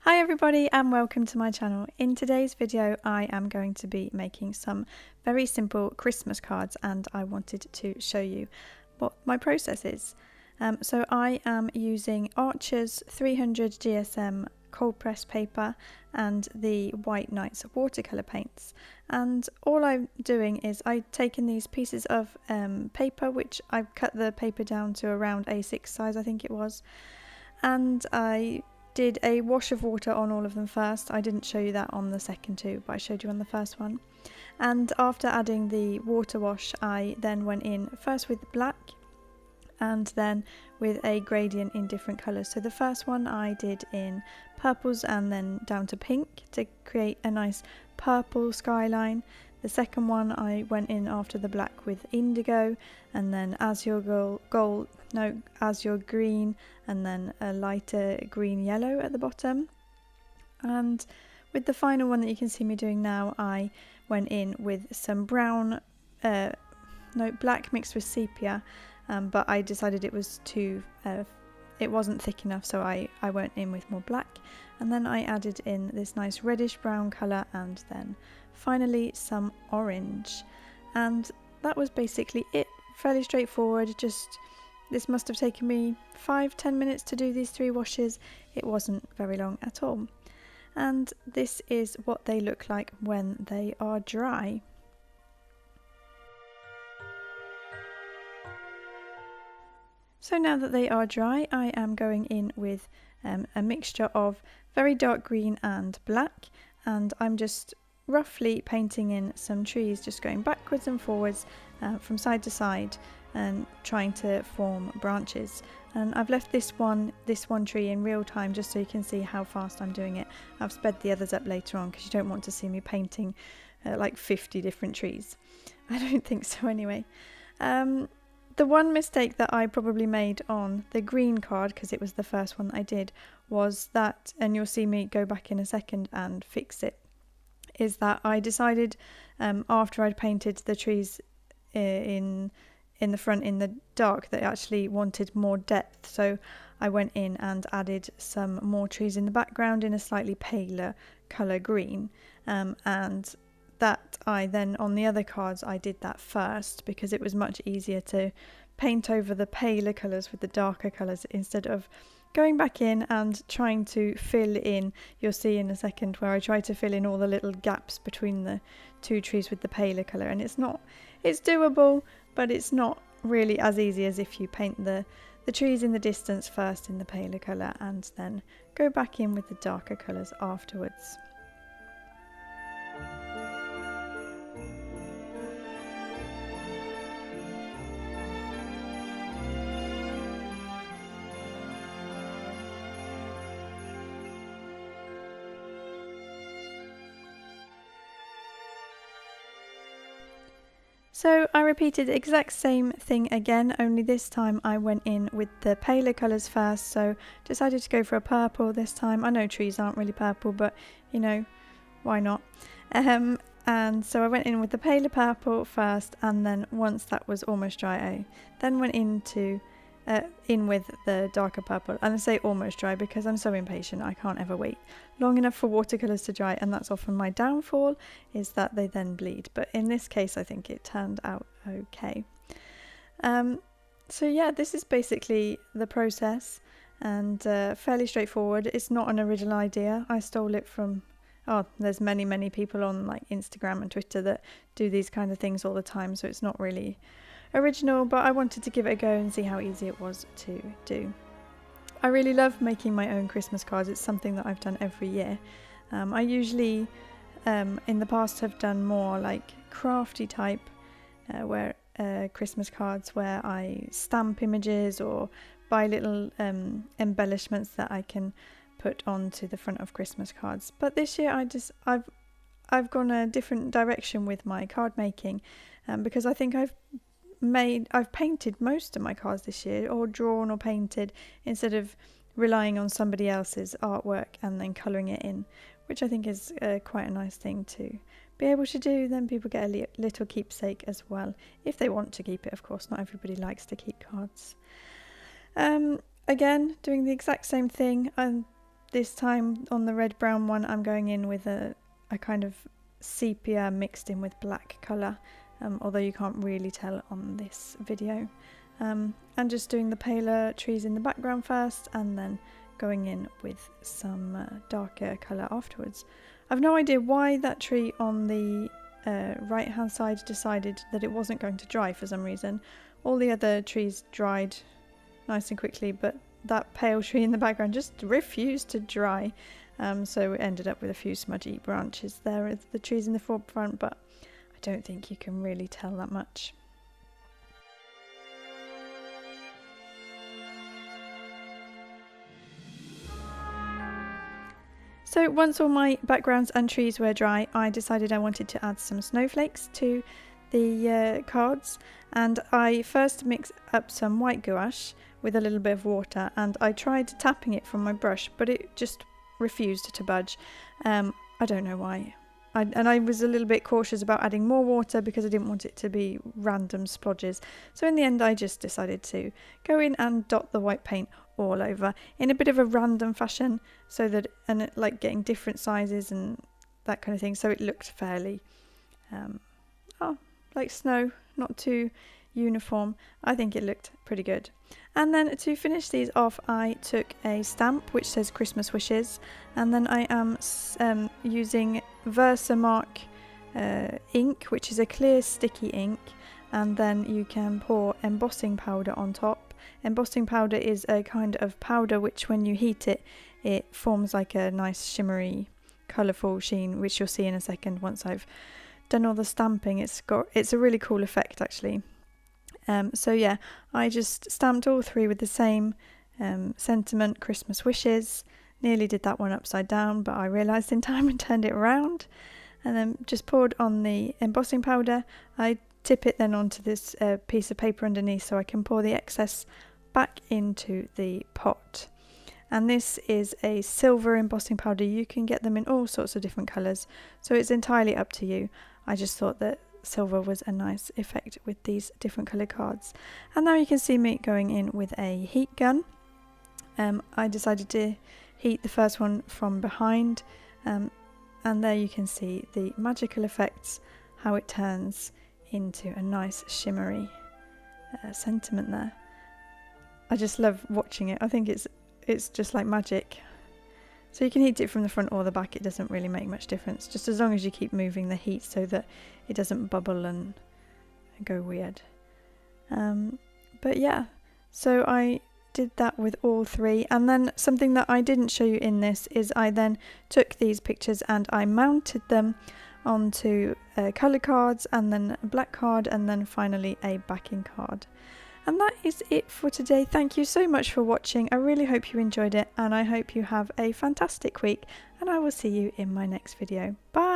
Hi everybody and welcome to my channel. In today's video I am going to be making some very simple Christmas cards and I wanted to show you what my process is. So I am using Archer's 300 GSM cold press paper and the White Nights watercolour paints, and all I'm doing is I've taken these pieces of paper, which I've cut the paper down to around A6 size I think it was, and I did a wash of water on all of them first. I didn't show you that on the second two, but I showed you on the first one. And after adding the water wash, I then went in first with black and then with a gradient in different colours. So the first one I did in purples and then down to pink to create a nice purple skyline. The second one I went in after the black with indigo, and then azure azure green, and then a lighter green yellow at the bottom. And with the final one that you can see me doing now, I went in with some brown, black mixed with sepia, but I decided it was it wasn't thick enough, so I went in with more black, and then I added in this nice reddish brown colour and then finally some orange, and that was basically it. Fairly straightforward. This must have taken me 5-10 minutes to do these 3 washes. It wasn't very long at all, and this is what they look like when they are dry. So now that they are dry, I am going in with a mixture of very dark green and black, and I'm just roughly painting in some trees, just going backwards and forwards from side to side and trying to form branches. And I've left this one tree in real time just so you can see how fast I'm doing it. I've sped the others up later on because you don't want to see me painting like 50 different trees. I don't think so anyway. The one mistake that I probably made on the green card, because it was the first one that I did, was that, and you'll see me go back in a second and fix it, is that I decided after I'd painted the trees in the front in the dark that I actually wanted more depth, so I went in and added some more trees in the background in a slightly paler colour green, and that I then on the other cards I did that first because it was much easier to paint over the paler colours with the darker colours instead of going back in and trying to fill in. You'll see in a second where I try to fill in all the little gaps between the 2 trees with the paler colour, and it's doable, but it's not really as easy as if you paint the trees in the distance first in the paler colour and then go back in with the darker colours afterwards. So I repeated the exact same thing again, only this time I went in with the paler colours first, so decided to go for a purple this time. I know trees aren't really purple, but you know, why not? And so I went in with the paler purple first, and then once that was almost dry, I then went in with the darker purple. And I say almost dry because I'm so impatient, I can't ever wait long enough for watercolours to dry, and that's often my downfall, is that they then bleed. But in this case I think it turned out okay. So yeah, this is basically the process, and fairly straightforward. It's not an original idea. I stole it from there's many people on like Instagram and Twitter that do these kind of things all the time, so it's not really original, but I wanted to give it a go and see how easy it was to do. I really love making my own Christmas cards. It's something that I've done every year. I usually in the past have done more like crafty type Christmas cards where I stamp images or buy little embellishments that I can put onto the front of Christmas cards. But this year I've gone a different direction with my card making, because I think I've painted most of my cards this year, or drawn or painted, instead of relying on somebody else's artwork and then colouring it in, which I think is quite a nice thing to be able to do. Then people get a little keepsake as well, if they want to keep it, of course. Not everybody likes to keep cards. Again, doing the exact same thing. This time on the red brown one I'm going in with a kind of sepia mixed in with black colour, although you can't really tell on this video. And just doing the paler trees in the background first and then going in with some darker colour afterwards. I've no idea why that tree on the right hand side decided that it wasn't going to dry for some reason. All the other trees dried nice and quickly, but that pale tree in the background just refused to dry. So it ended up with a few smudgy branches there as the trees in the forefront, but I don't think you can really tell that much. So once all my backgrounds and trees were dry, I decided I wanted to add some snowflakes to the cards, and I first mixed up some white gouache with a little bit of water, and I tried tapping it from my brush, but it just refused to budge. I don't know why. I was a little bit cautious about adding more water because I didn't want it to be random splodges. So in the end I just decided to go in and dot the white paint all over in a bit of a random fashion, so that, and like getting different sizes and that kind of thing, so it looked fairly like snow, not too uniform. I think it looked pretty good. And then to finish these off, I took a stamp which says Christmas wishes, and then I am using Versamark ink, which is a clear sticky ink, and then you can pour embossing powder on top. Embossing powder is a kind of powder which when you heat it, it forms like a nice shimmery colourful sheen, which you'll see in a second once I've done all the stamping. It's a really cool effect actually. So yeah, I just stamped all three with the same sentiment, Christmas wishes. Nearly did that one upside down, but I realised in time and turned it around, and then just poured on the embossing powder. I tip it then onto this piece of paper underneath so I can pour the excess back into the pot. And this is a silver embossing powder. You can get them in all sorts of different colours, so it's entirely up to you. I just thought that silver was a nice effect with these different coloured cards. And now you can see me going in with a heat gun. I decided to heat the first one from behind, and there you can see the magical effects, how it turns into a nice shimmery sentiment there. I just love watching it. I think it's just like magic. So you can heat it from the front or the back, it doesn't really make much difference, just as long as you keep moving the heat so that it doesn't bubble and go weird. But yeah, so I did that with all three, and then something that I didn't show you in this is I then took these pictures and I mounted them onto coloured cards, and then a black card, and then finally a backing card. And that is it for today. Thank you so much for watching. I really hope you enjoyed it, and I hope you have a fantastic week, and I will see you in my next video. Bye!